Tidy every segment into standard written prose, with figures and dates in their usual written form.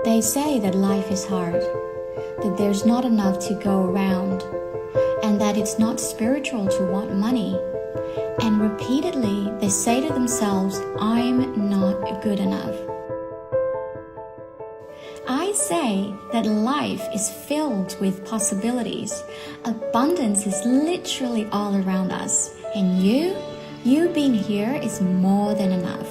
They say that life is hard, that there's not enough to go around, and that it's not spiritual to want money. And repeatedly, they say to themselves, I'm not good enough. I say that life is filled with possibilities. Abundance is literally all around us. And you being here is more than enough.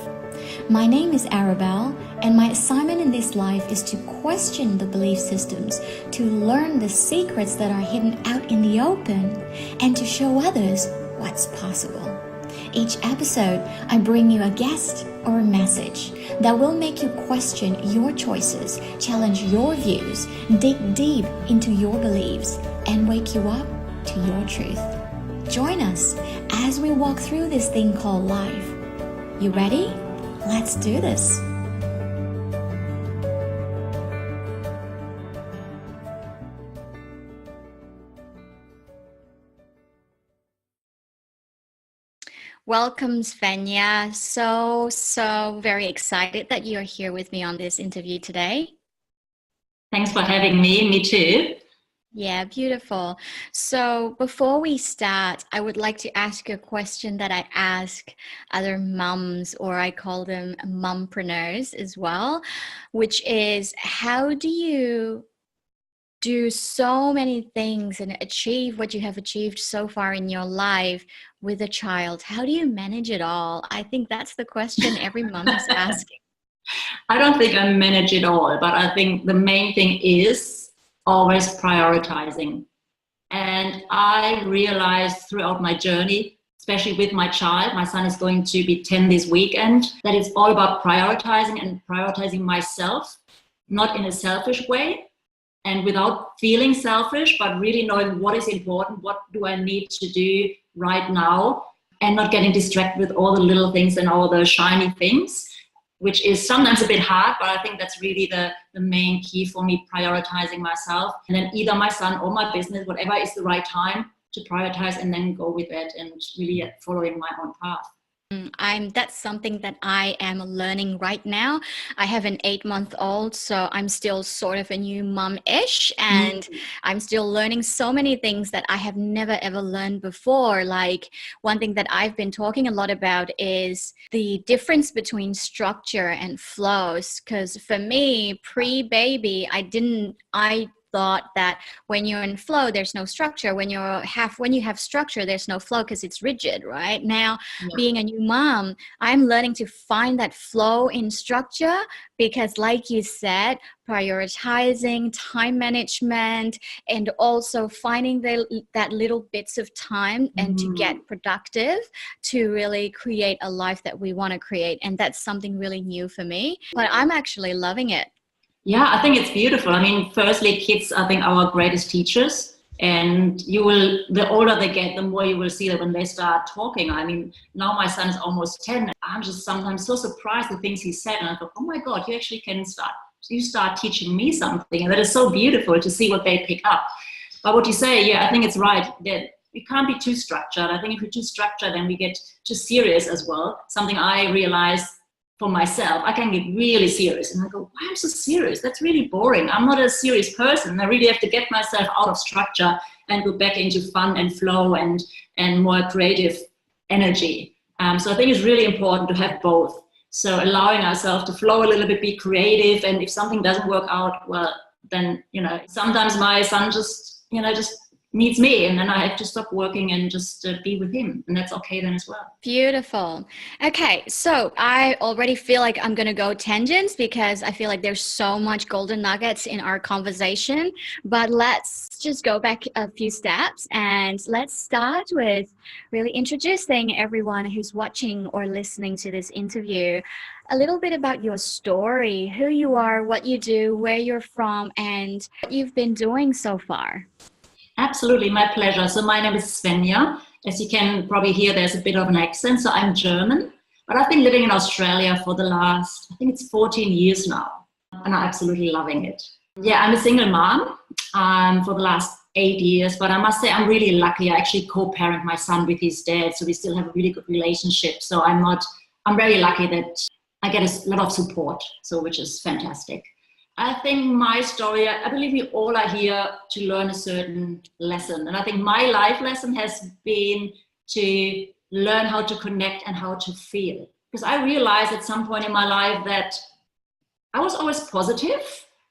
My name is Arabelle, and my assignment in this life is to question the belief systems, to learn the secrets that are hidden out in the open, and to show others what's possible. Each episode, I bring you a guest or a message that will make you question your choices, challenge your views, dig deep into your beliefs, and wake you up to your truth. Join us as we walk through this thing called life. You ready? Let's do this. Welcome, Svenja. So very excited that you're here with me on this interview today. Thanks for having me. Me too. Yeah, beautiful. So before we start, I would like to ask you a question that I ask other mums, or I call them mumpreneurs as well, which is, how do you do so many things and achieve what you have achieved so far in your life with a child? How do you manage it all? I think that's the question every mom is asking. I don't think I manage it all, but I think the main thing is always prioritizing. And I realized throughout my journey, especially with my child, my son is going to be 10 this weekend, that it's all about prioritizing and prioritizing myself, not in a selfish way and without feeling selfish, but really knowing what is important, what do I need to do right now, and not getting distracted with all the little things and all the shiny things, which is sometimes a bit hard, but I think that's really the main key for me, prioritizing myself. And then either my son or my business, whatever is the right time to prioritize, and then go with it and really following my own path. That's something that I am learning right now. I have an 8-month-old, so I'm still sort of a new mum-ish, and I'm still learning so many things that I have never ever learned before. Like, one thing that I've been talking a lot about is the difference between structure and flows. Because for me, pre-baby, I thought that when you're in flow, there's no structure. When you have structure, there's no flow because it's rigid, right? Now, being a new mom, I'm learning to find that flow in structure because, like you said, prioritizing, time management, and also finding that little bits of time and to get productive to really create a life that we want to create. And that's something really new for me, but I'm actually loving it. Yeah, I think it's beautiful. I mean, firstly, kids, I think, are our greatest teachers. And the older they get, the more you will see that when they start talking. I mean, now my son is almost 10. I'm just sometimes so surprised at the things he said. And I thought, oh my God, you actually can start teaching me something. And that is so beautiful to see what they pick up. But what you say, yeah, I think it's right that it can't be too structured. I think if we're too structured, then we get too serious as well. Something I realized for myself, I can get really serious and I go, why am I so serious? That's really boring. I'm not a serious person. I really have to get myself out of structure and go back into fun and flow and more creative energy. So I think it's really important to have both. So allowing ourselves to flow a little bit, be creative, and if something doesn't work out, well, then, sometimes my son just needs me, and then I have to stop working and just be with him, and that's okay then as well. Beautiful. Okay, so I already feel like I'm going to go tangents because I feel like there's so much golden nuggets in our conversation, but let's just go back a few steps and let's start with really introducing everyone who's watching or listening to this interview a little bit about your story, who you are, what you do, where you're from, and what you've been doing so far. Absolutely, my pleasure. So my name is Svenja. As you can probably hear, there's a bit of an accent. So I'm German, but I've been living in Australia for the last, I think it's 14 years now, and I'm absolutely loving it. Yeah, I'm a single mom for the last 8 years, but I must say I'm really lucky. I actually co-parent my son with his dad, so we still have a really good relationship. So I'm very lucky that I get a lot of support, so which is fantastic. I think my story, I believe we all are here to learn a certain lesson. And I think my life lesson has been to learn how to connect and how to feel. Because I realized at some point in my life that I was always positive,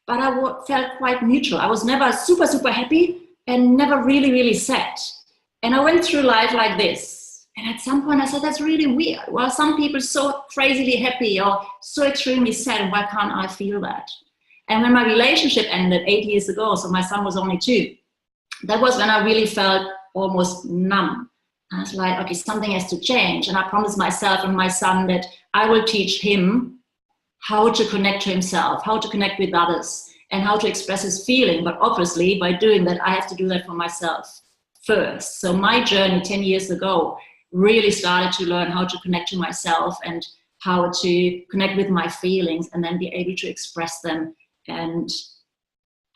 but I felt quite neutral. I was never super, super happy and never really, really sad. And I went through life like this. And at some point I said, that's really weird. Well, some people are so crazily happy or so extremely sad. Why can't I feel that? And when my relationship ended 8 years ago, so my son was only 2, that was when I really felt almost numb. I was like, okay, something has to change. And I promised myself and my son that I will teach him how to connect to himself, how to connect with others, and how to express his feeling. But obviously, by doing that, I have to do that for myself first. So my journey 10 years ago really started to learn how to connect to myself and how to connect with my feelings and then be able to express them. And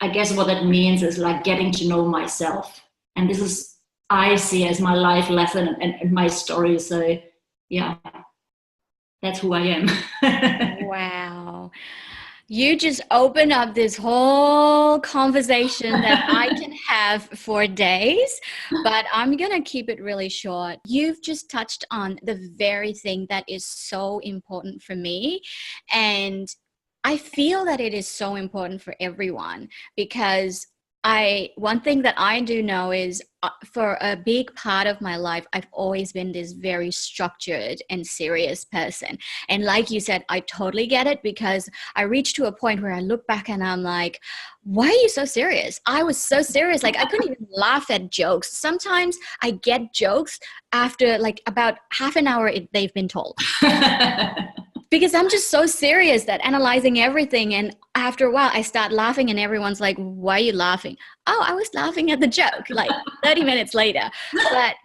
I guess what that means is like getting to know myself. And this is, I see as my life lesson and my story. So yeah, that's who I am. Wow. You just open up this whole conversation that I can have for days, but I'm going to keep it really short. You've just touched on the very thing that is so important for me. And I feel that it is so important for everyone because one thing that I do know is for a big part of my life, I've always been this very structured and serious person. And like you said, I totally get it because I reached to a point where I look back and I'm like, why are you so serious? I was so serious. Like I couldn't even laugh at jokes. Sometimes I get jokes after like about half an hour they've been told. Because I'm just so serious that analyzing everything. And after a while, I start laughing and everyone's like, why are you laughing? Oh, I was laughing at the joke like 30 minutes later. But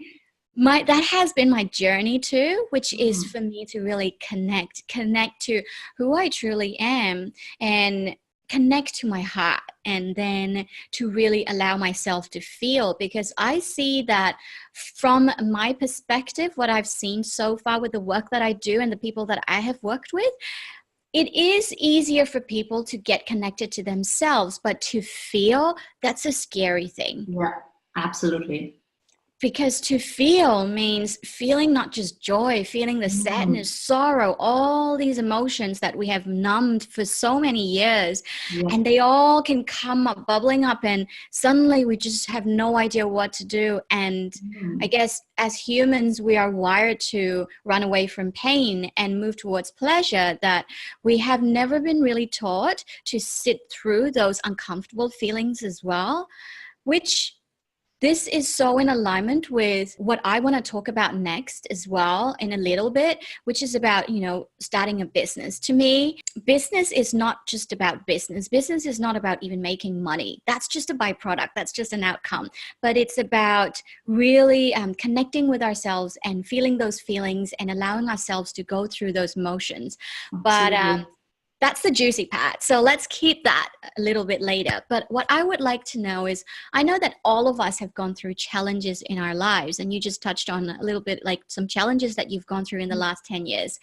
that has been my journey too, which is for me to really connect to who I truly am and connect to my heart, and then to really allow myself to feel, because I see that from my perspective, what I've seen so far with the work that I do and the people that I have worked with, it is easier for people to get connected to themselves, but to feel, that's a scary thing. Yeah, absolutely. Because to feel means feeling not just joy, feeling the sadness, sorrow, all these emotions that we have numbed for so many years. Yeah. And they all can come up, bubbling up, and suddenly we just have no idea what to do. And I guess as humans, we are wired to run away from pain and move towards pleasure, that we have never been really taught to sit through those uncomfortable feelings as well, which this is so in alignment with what I want to talk about next as well in a little bit, which is about, starting a business. To me, business is not just about business. Business is not about even making money. That's just a byproduct. That's just an outcome. But it's about really connecting with ourselves and feeling those feelings and allowing ourselves to go through those motions. But that's the juicy part. So let's keep that a little bit later. But what I would like to know is, I know that all of us have gone through challenges in our lives, and you just touched on a little bit like some challenges that you've gone through in the last 10 years.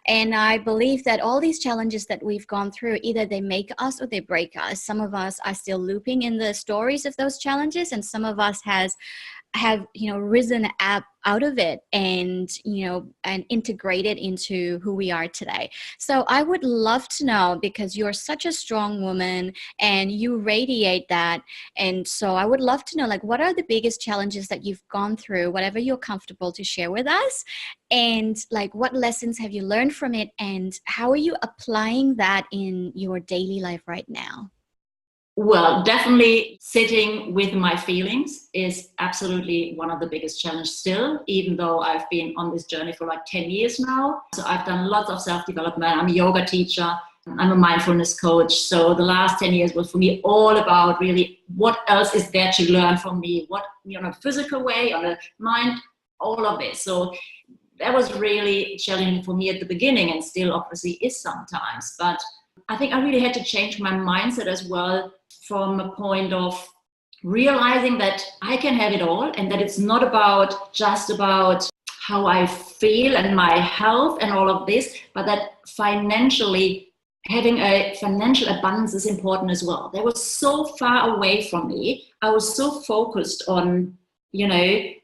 And I believe that all these challenges that we've gone through, either they make us or they break us. Some of us are still looping in the stories of those challenges, and some of us have risen out of it and integrated into who we are today. So I would love to know, because you're such a strong woman and you radiate that, and so I would love to know, like, what are the biggest challenges that you've gone through, whatever you're comfortable to share with us, and like what lessons have you learned from it, and how are you applying that in your daily life right now? Well, definitely sitting with my feelings is absolutely one of the biggest challenges still, even though I've been on this journey for like 10 years now. So I've done lots of self-development. I'm a yoga teacher. I'm a mindfulness coach. So the last 10 years was for me all about really what else is there to learn from me, what, on a physical way, on a mind, all of this. So that was really challenging for me at the beginning, and still obviously is sometimes. But I think I really had to change my mindset as well, from a point of realizing that I can have it all, and that it's not just about how I feel and my health and all of this, but that financially having a financial abundance is important as well. They were so far away from me. I was so focused on,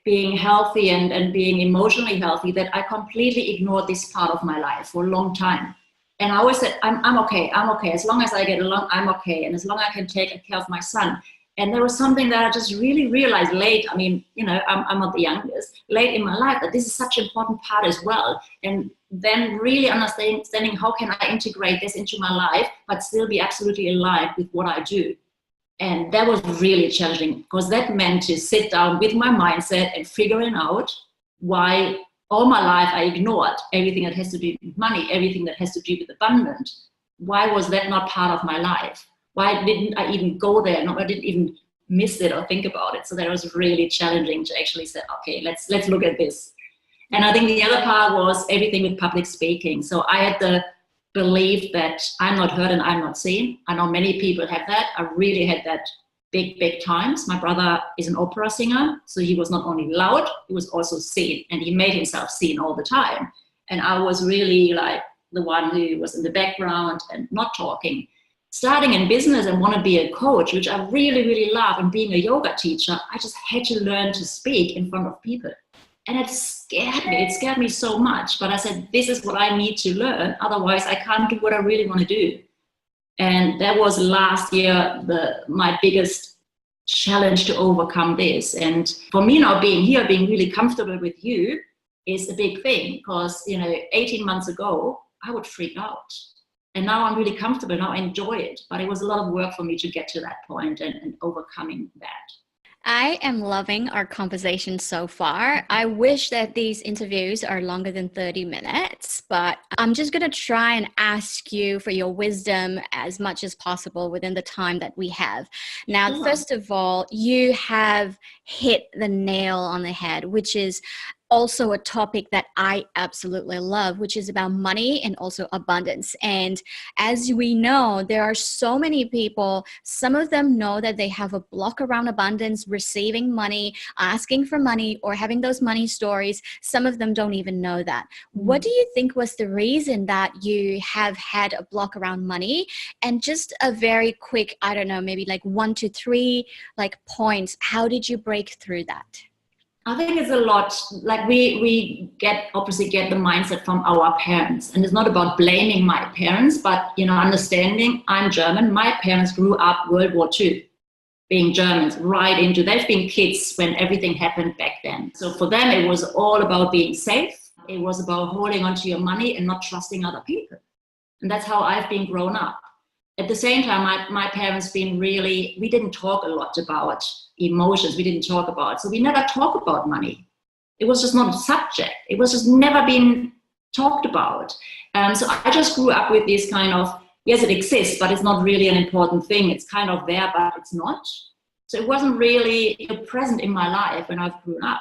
being healthy and being emotionally healthy that I completely ignored this part of my life for a long time. And I always said, I'm okay. As long as I get along, I'm okay. And as long as I can take care of my son. And there was something that I just really realized late. I mean, I'm not the youngest, late in my life, that this is such an important part as well. And then really understanding how can I integrate this into my life, but still be absolutely aligned with what I do. And that was really challenging, because that meant to sit down with my mindset and figuring out why all my life I ignored everything that has to do with money, everything that has to do with abundance. Why was that not part of my life? Why didn't I even go there? No, I didn't even miss it or think about it. So that was really challenging to actually say, okay, let's look at this. And I think the other part was everything with public speaking. So I had the belief that I'm not heard and I'm not seen. I know many people have that. I really had that big times. My brother is an opera singer, so he was not only loud, he was also seen, and he made himself seen all the time. And I was really like the one who was in the background and not talking. Starting in business and want to be a coach, which I really love, and being a yoga teacher, I just had to learn to speak in front of people. And it scared me so much. But I said, this is what I need to learn. Otherwise, I can't do what I really want to do. And that was last year, my biggest challenge to overcome this. And for me now, being here, being really comfortable with you is a big thing, because, 18 months ago, I would freak out. And now I'm really comfortable, now I enjoy it. But it was a lot of work for me to get to that point and overcoming that. I am loving our conversation so far. I wish that these interviews are longer than 30 minutes, but I'm just going to try and ask you for your wisdom as much as possible within the time that we have. Now, first of all, you have hit the nail on the head, which is also a topic that I absolutely love, which is about money and also abundance. And as we know, there are so many people, some of them know that they have a block around abundance, receiving money, asking for money, or having those money stories. Some of them don't even know that. What do you think was the reason that you have had a block around money? And just a very quick, I don't know, maybe like 1 to 3 points. How did you break through that? I think it's a lot, like we obviously get the mindset from our parents, and it's not about blaming my parents, but understanding I'm German. My parents grew up World War II, being Germans, they've been kids when everything happened back then. So for them, it was all about being safe. It was about holding onto your money and not trusting other people. And that's how I've been grown up. At the same time, my parents we didn't talk a lot about emotions. We didn't talk about, so we never talk about money. It was just not a subject. It was just never been talked about. So I just grew up with this kind of, yes, it exists, but it's not really an important thing. It's kind of there, but it's not. So it wasn't really present in my life when I've grown up.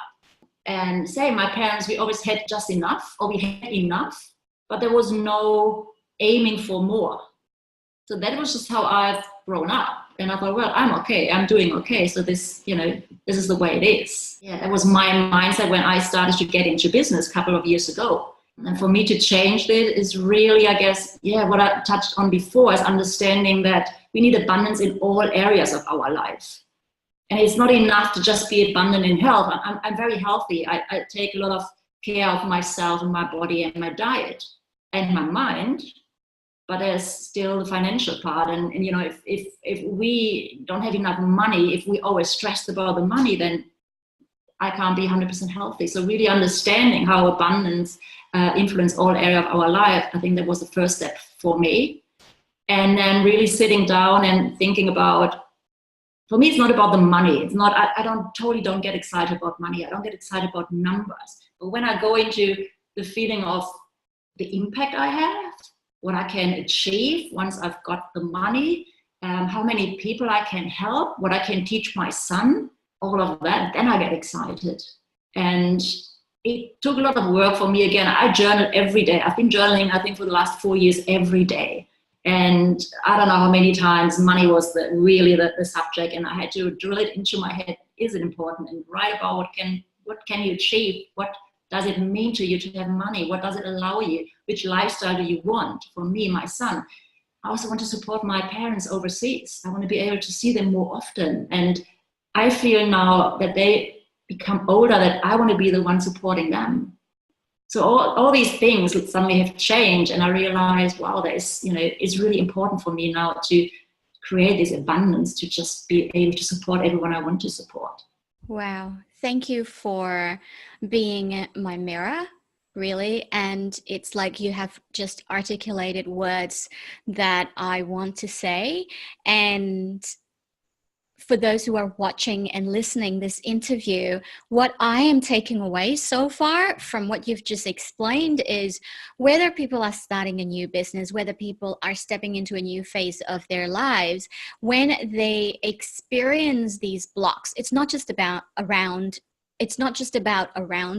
And my parents, we always had just enough, or we had enough, but there was no aiming for more. So that was just how I've grown up. And I thought, well, I'm okay. I'm doing okay. So this, this is the way it is. Yeah, that was my mindset when I started to get into business a couple of years ago. And for me to change that is really, I guess, what I touched on before, is understanding that we need abundance in all areas of our life. And it's not enough to just be abundant in health. I'm very healthy. I take a lot of care of myself and my body and my diet and my mind. But there's still the financial part. And if we don't have enough money, if we always stressed about the money, then I can't be 100% healthy. So really understanding how abundance influence all areas of our life, I think that was the first step for me. And then really sitting down and thinking about, for me, it's not about the money. It's not, I don't get excited about money. I don't get excited about numbers. But when I go into the feeling of the impact I have, what I can achieve once I've got the money, how many people I can help, what I can teach my son, all of that, then I get excited. And it took a lot of work for me. Again, I journal every day. I've been journaling, I think, for the last 4 years, every day. And I don't know how many times money was really the subject, and I had to drill it into my head. Is it important? And write about what can you achieve? What does it mean to you to have money? What does it allow you? Which lifestyle do you want? For me, my son. I also want to support my parents overseas. I want to be able to see them more often. And I feel now that they become older that I want to be the one supporting them. So all these things suddenly have changed, and I realized, wow, it's really important for me now to create this abundance, to just be able to support everyone I want to support. Wow. Thank you for being my mirror, really. And it's like you have just articulated words that I want to say. And for those who are watching and listening this interview, what I am taking away so far from what you've just explained is whether people are starting a new business, whether people are stepping into a new phase of their lives, when they experience these blocks, it's not just about around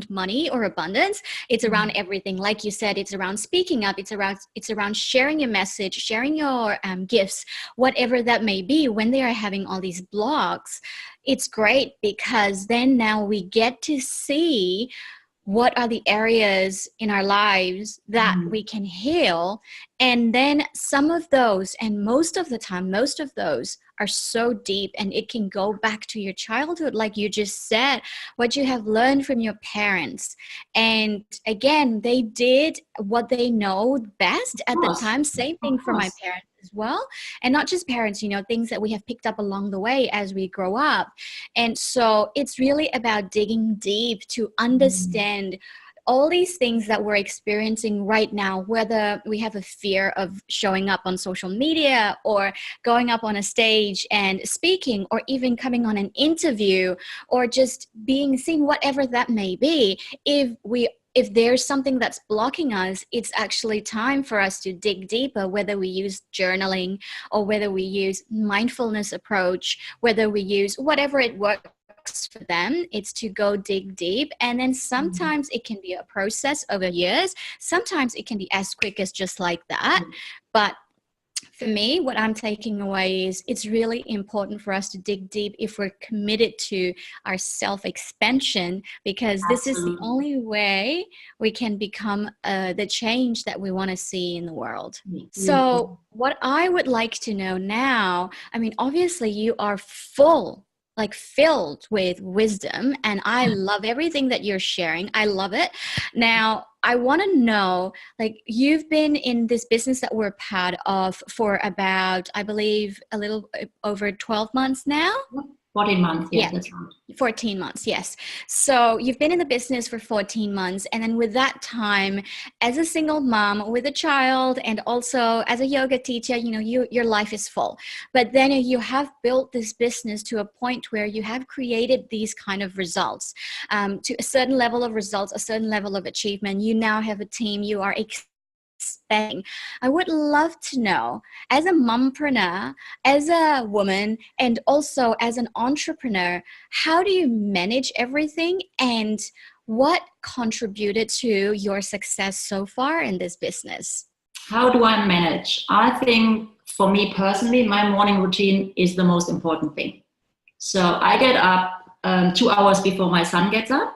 money or abundance. It's around everything. Like you said, it's around speaking up. It's around sharing your message, sharing your gifts, whatever that may be. When they are having all these blocks, it's great because then now we get to see what are the areas in our lives that we can heal. And then some of those, and most of the time, most of those are so deep, and it can go back to your childhood, like you just said, what you have learned from your parents. And again, they did what they know best at the time. Same thing for my parents as well. And not just parents, things that we have picked up along the way as we grow up. And so it's really about digging deep to understand all these things that we're experiencing right now, whether we have a fear of showing up on social media or going up on a stage and speaking, or even coming on an interview, or just being seen, whatever that may be. If there's something that's blocking us, it's actually time for us to dig deeper, whether we use journaling or whether we use mindfulness approach, whether we use whatever it works for them. It's to go dig deep. And then sometimes it can be a process over years. Sometimes it can be as quick as just like that. But for me, what I'm taking away is it's really important for us to dig deep if we're committed to our self-expansion, because this is the only way we can become the change that we want to see in the world. So what I would like to know now, obviously you are filled with wisdom, and I love everything that you're sharing. I love it. Now, I want to know, you've been in this business that we're part of for about, I believe, a little over 12 months now. 14 months, yes, that's right. 14 months, yes. So you've been in the business for 14 months. And then with that time, as a single mom with a child, and also as a yoga teacher, your life is full. But then you have built this business to a point where you have created these kind of results, to a certain level of results, a certain level of achievement. You now have a team, you are expanding. I would love to know, as a mompreneur, as a woman, and also as an entrepreneur, how do you manage everything, and what contributed to your success so far in this business? How do I manage? I think for me personally, my morning routine is the most important thing. So I get up 2 hours before my son gets up.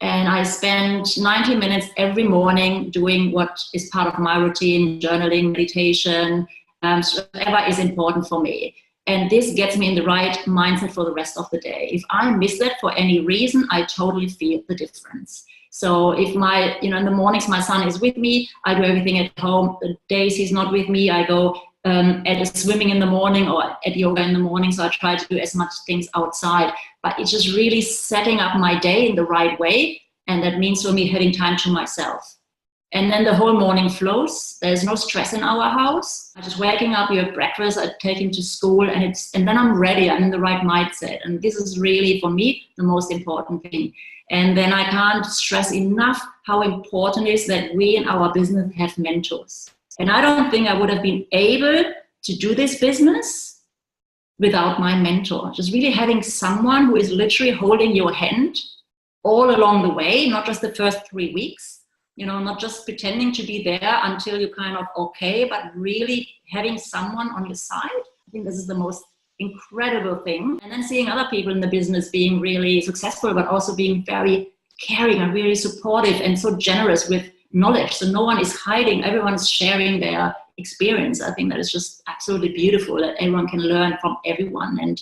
And I spend 90 minutes every morning doing what is part of my routine, journaling, meditation, whatever is important for me. And this gets me in the right mindset for the rest of the day. If I miss that for any reason, I totally feel the difference. So if in the mornings my son is with me, I do everything at home. The days he's not with me, I go at swimming in the morning or at yoga in the morning. So I try to do as much things outside. But it's just really setting up my day in the right way. And that means for me having time to myself. And then the whole morning flows. There's no stress in our house. I'm just waking up, you have breakfast, I take him to school, and then I'm ready. I'm in the right mindset. And this is really, for me, the most important thing. And then I can't stress enough how important it is that we in our business have mentors. And I don't think I would have been able to do this business without my mentor. Just really having someone who is literally holding your hand all along the way, not just the first 3 weeks, not just pretending to be there until you're kind of okay, but really having someone on your side. I think this is the most incredible thing. And then seeing other people in the business being really successful, but also being very caring and really supportive and so generous with knowledge. So no one is hiding, everyone is sharing their experience. I think that is just absolutely beautiful that everyone can learn from everyone, and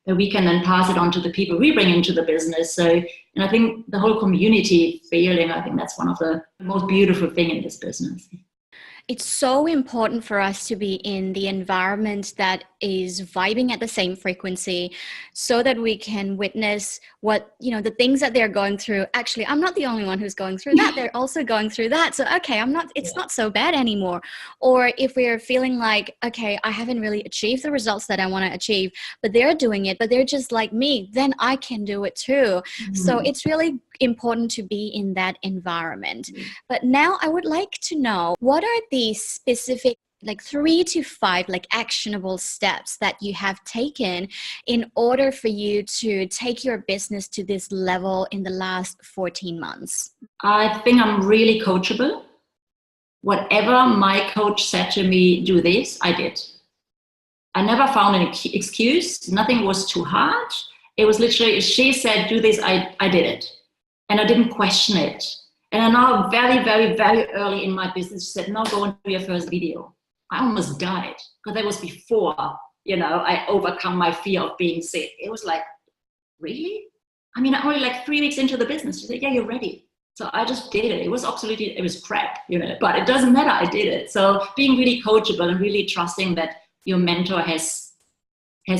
that we can then pass it on to the people we bring into the business. So, and I think the whole community feeling, I think that's one of the most beautiful thing in this business. It's so important for us to be in the environment that is vibing at the same frequency, so that we can witness what, the things that they're going through. Actually, I'm not the only one who's going through that. They're also going through that. So, okay, it's not so bad anymore. Or if we're feeling like, okay, I haven't really achieved the results that I want to achieve, but they're doing it, but they're just like me, then I can do it too. So it's really important to be in that environment. But now I would like to know, what are the specific 3 to 5 actionable steps that you have taken in order for you to take your business to this level in the last 14 months? I think I'm really coachable. Whatever my coach said to me, do this, I did. I never found an excuse. Nothing was too hard. It was literally, if she said, do this, I did it. And I didn't question it. And I now very, very, very early in my business said, no, go and do your first video. I almost died, because that was before, I overcome my fear of being sick. It was like, really? I mean, I'm only 3 weeks into the business. She said, yeah, you're ready. So I just did it. It was crap, but it doesn't matter. I did it. So being really coachable and really trusting that your mentor has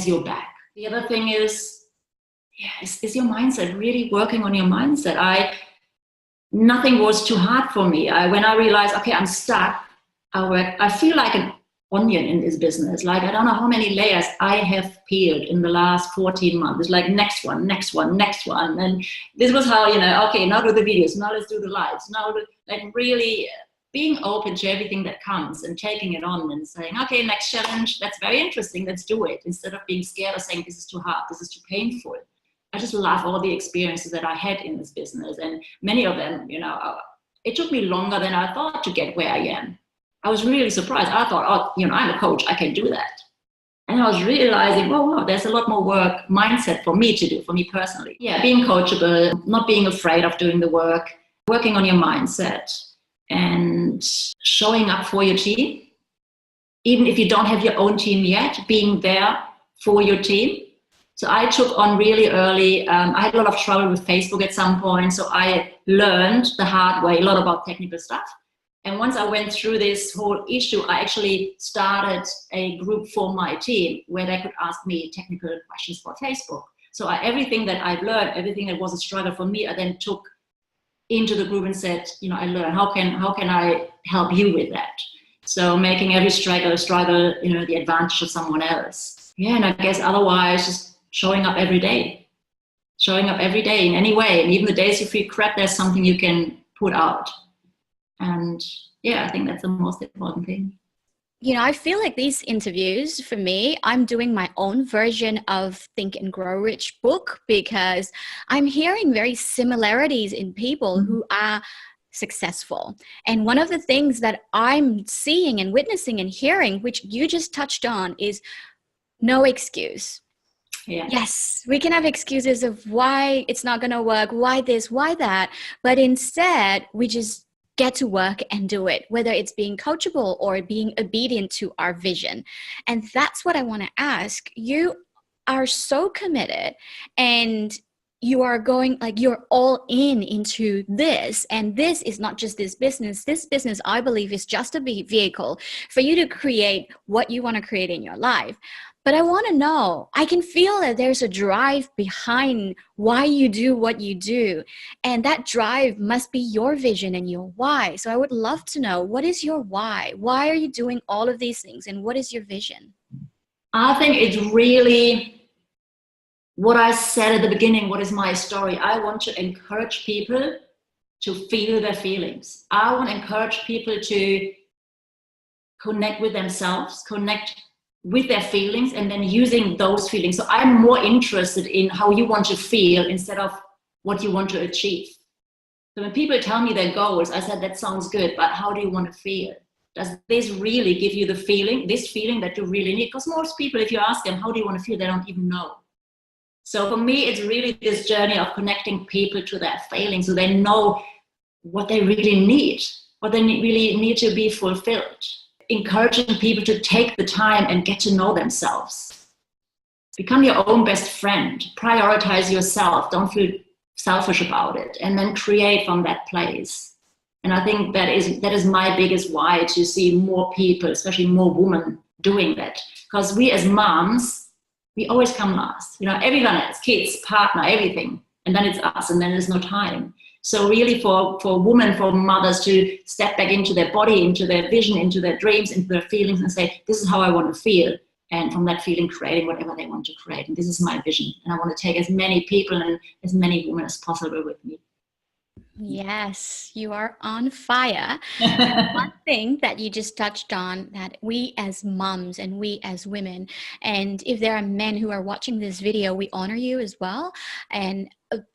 your back. The other thing is your mindset, really working on your mindset. Nothing was too hard for me. When I realized, okay, I'm stuck, I feel like an onion in this business. I don't know how many layers I have peeled in the last 14 months. It's like next one. And this was how, okay, now do the videos, now let's do the lives. Now, really being open to everything that comes and taking it on and saying, okay, next challenge, that's very interesting, let's do it. Instead of being scared or saying, this is too hard, this is too painful. I just love all the experiences that I had in this business. And many of them, it took me longer than I thought to get where I am. I was really surprised. I thought, I'm a coach, I can do that. And I was realizing, wow, there's a lot more work, mindset for me to do, for me personally. Yeah, being coachable, not being afraid of doing the work, working on your mindset, and showing up for your team. Even if you don't have your own team yet, being there for your team. So I took on really early, I had a lot of trouble with Facebook at some point, so I learned the hard way a lot about technical stuff. And once I went through this whole issue, I actually started a group for my team where they could ask me technical questions for Facebook. So everything that I've learned, everything that was a struggle for me, I then took into the group and said, I learned, how can I help you with that? So making every struggle, the advantage of someone else. Yeah, and I guess otherwise just showing up every day in any way. And even the days you feel crap, there's something you can put out. And I think that's the most important thing. I feel like these interviews, for me, I'm doing my own version of Think and Grow Rich book, because I'm hearing very similarities in people who are successful. And one of the things that I'm seeing and witnessing and hearing, which you just touched on, is no excuse. Yeah. Yes, we can have excuses of why it's not going to work, why this, why that, but instead we just get to work and do it, whether it's being coachable or being obedient to our vision. And that's what I want to ask. You are so committed, and you are going, you're all into this. And this is not just this business. This business, I believe, is just a vehicle for you to create what you want to create in your life. But I want to know, I can feel that there's a drive behind why you do what you do. And that drive must be your vision and your why. So I would love to know, what is your why? Why are you doing all of these things? And what is your vision? I think it's really what I said at the beginning, what is my story? I want to encourage people to feel their feelings. I want to encourage people to connect with themselves, connect with their feelings, and then using those feelings. So I'm more interested in how you want to feel instead of what you want to achieve. So when people tell me their goals, I said, that sounds good, but how do you want to feel? Does this really give you the feeling, this feeling that you really need? Because most people, if you ask them, how do you want to feel? They don't even know. So for me, it's really this journey of connecting people to their feelings so they know what they really need, what they really need to be fulfilled. encouraging people to take the time and get to know themselves. Become your own best friend. Prioritize yourself. Don't feel selfish about it. And then create from that place. And I think that is my biggest why, to see more people, especially more women, doing that. Because we as moms, we always come last. You know, everyone else, kids, partner, everything. And then it's us, and then there's no time. So really for women, for mothers to step back into their body, into their vision, into their dreams, into their feelings, and say, this is how I want to feel. And from that feeling, creating whatever they want to create. And this is my vision. And I want to take as many people and as many women as possible with me. Yes, you are on fire. And one thing that you just touched on, that we as moms and we as women, and if there are men who are watching this video, we honor you as well. And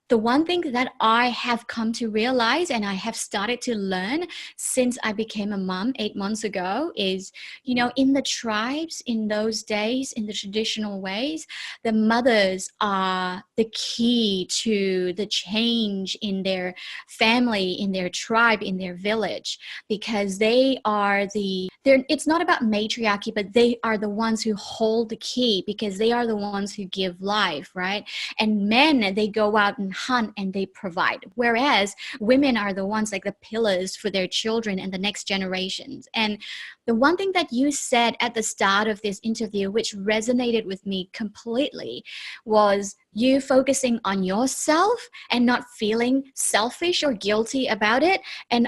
the one thing that I have come to realize, and I have started to learn since I became a mom 8 months ago, is, you know, in the tribes, in those days, in the traditional ways, the mothers are the key to the change in their family, in their tribe, in their village, because they are it's not about matriarchy, but they are the ones who hold the key, because they are the ones who give life, right? And men, they go out and hunt and they provide, whereas women are the ones like the pillars for their children and the next generations. And the one thing that you said at the start of this interview, which resonated with me completely, was you focusing on yourself and not feeling selfish or guilty about it. And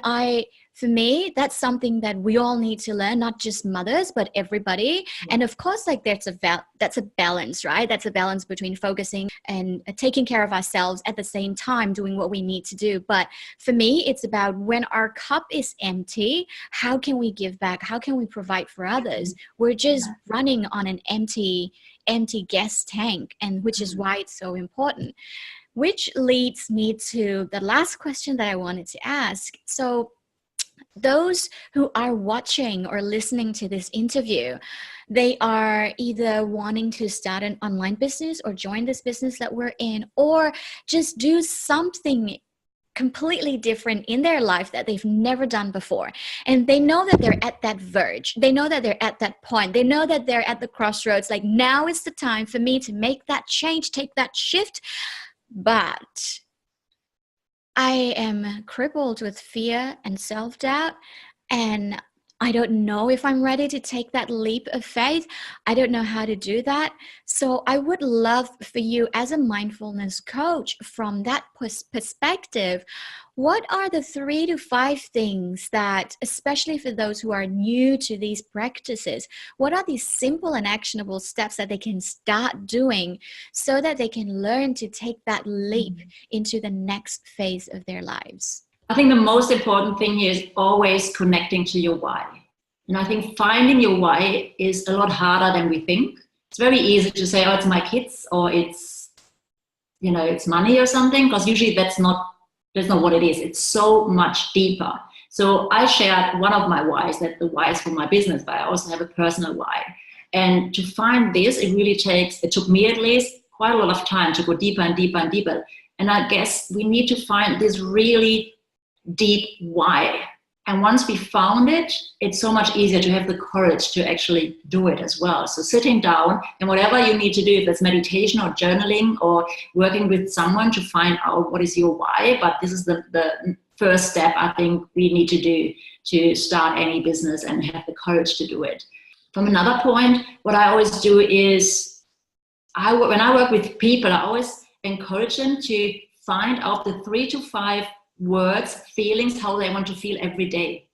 for me, that's something that we all need to learn, not just mothers, but everybody. And of course, like that's a balance, right? That's a balance between focusing and taking care of ourselves at the same time, doing what we need to do. But for me, it's about when our cup is empty, how can we give back? How can we provide for others? We're just running on an empty gas tank, and which is why it's so important. Which leads me to the last question that I wanted to ask. So those who are watching or listening to this interview, they are either wanting to start an online business or join this business that we're in, or just do something completely different in their life that they've never done before. And they know that they're at that verge. They know that they're at that point. They know that they're at the crossroads. Like, now is the time for me to make that change, take that shift. But I am crippled with fear and self-doubt, and I don't know if I'm ready to take that leap of faith. I don't know how to do that. So I would love for you, as a mindfulness coach, from that perspective, what are the 3 to 5 things that, especially for those who are new to these practices, what are these simple and actionable steps that they can start doing so that they can learn to take that leap into the next phase of their lives? I think the most important thing here is always connecting to your why. And I think finding your why is a lot harder than we think. It's very easy to say, oh, it's my kids, or it's, you know, it's money or something, because usually that's not what it is. It's so much deeper. So I shared one of my whys, that the why is for my business, but I also have a personal why. And to find this, it took me at least quite a lot of time to go deeper and deeper and deeper. And I guess we need to find this really deep why. And once we found it, it's so much easier to have the courage to actually do it as well. So sitting down and whatever you need to do, if that's meditation or journaling or working with someone to find out what is your why. But this is the first step I think we need to do to start any business and have the courage to do it. From another point, what I always do is, when I work with people, I always encourage them to find out the 3 to 5 words, feelings, how they want to feel every day.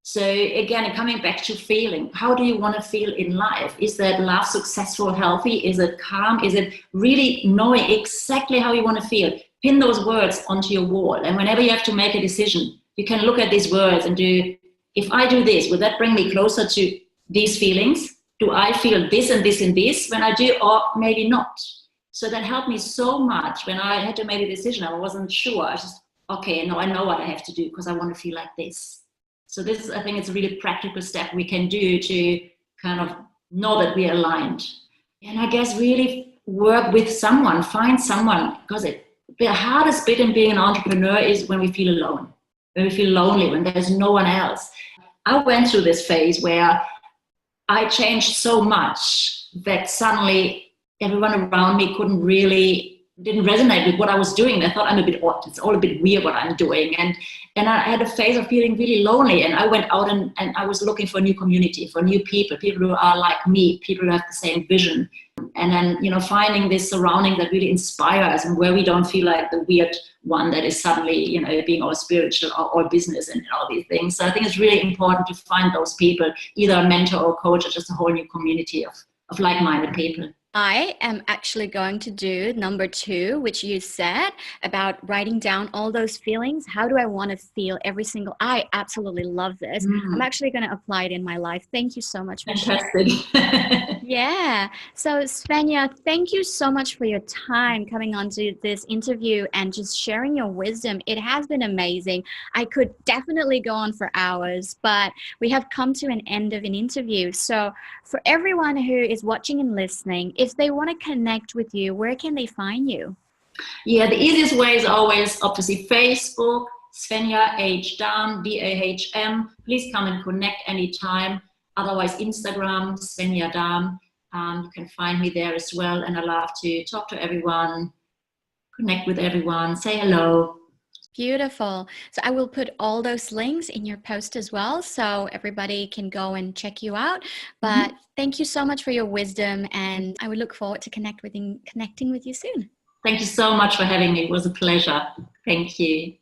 So again, coming back to feeling, how do you want to feel in life? Is that love, successful, healthy? Is it calm? Is it really knowing exactly how you want to feel? Pin those words onto your wall. And whenever you have to make a decision, you can look at these words and do, if I do this, will that bring me closer to these feelings? Do I feel this and this and this when I do, or maybe not? So that helped me so much when I had to make a decision. I wasn't sure. I just, okay, no, I know what I have to do because I want to feel like this. So this is, I think it's a really practical step we can do to kind of know that we're aligned. And I guess really work with someone, find someone, because the hardest bit in being an entrepreneur is when we feel alone, when we feel lonely, when there's no one else. I went through this phase where I changed so much that suddenly everyone around me didn't resonate with what I was doing. They thought I'm a bit odd. It's all a bit weird what I'm doing. And I had a phase of feeling really lonely. And I went out and I was looking for a new community, for new people who are like me, people who have the same vision. And then, finding this surrounding that really inspires and where we don't feel like the weird one that is suddenly, being all spiritual or business and all these things. So I think it's really important to find those people, either a mentor or a coach or just a whole new community of like-minded people. I am actually going to do number 2, which you said about writing down all those feelings. How do I want to feel every single? I absolutely love this. I'm actually going to apply it in my life. Thank you so much for Fantastic. Yeah. So Svenja, thank you so much for your time coming on to this interview and just sharing your wisdom. It has been amazing. I could definitely go on for hours, but we have come to an end of an interview. So for everyone who is watching and listening, if they want to connect with you, where can they find you? Yeah, the easiest way is always obviously Facebook, Svenja H. Dahm, Dahm. Please come and connect anytime. Otherwise, Instagram, Svenja Dahm. You can find me there as well. And I love to talk to everyone, connect with everyone, say hello. Beautiful. So I will put all those links in your post as well, so everybody can go and check you out. But thank you so much for your wisdom, and I would look forward to connecting with you soon. Thank you so much for having me. It was a pleasure. Thank you.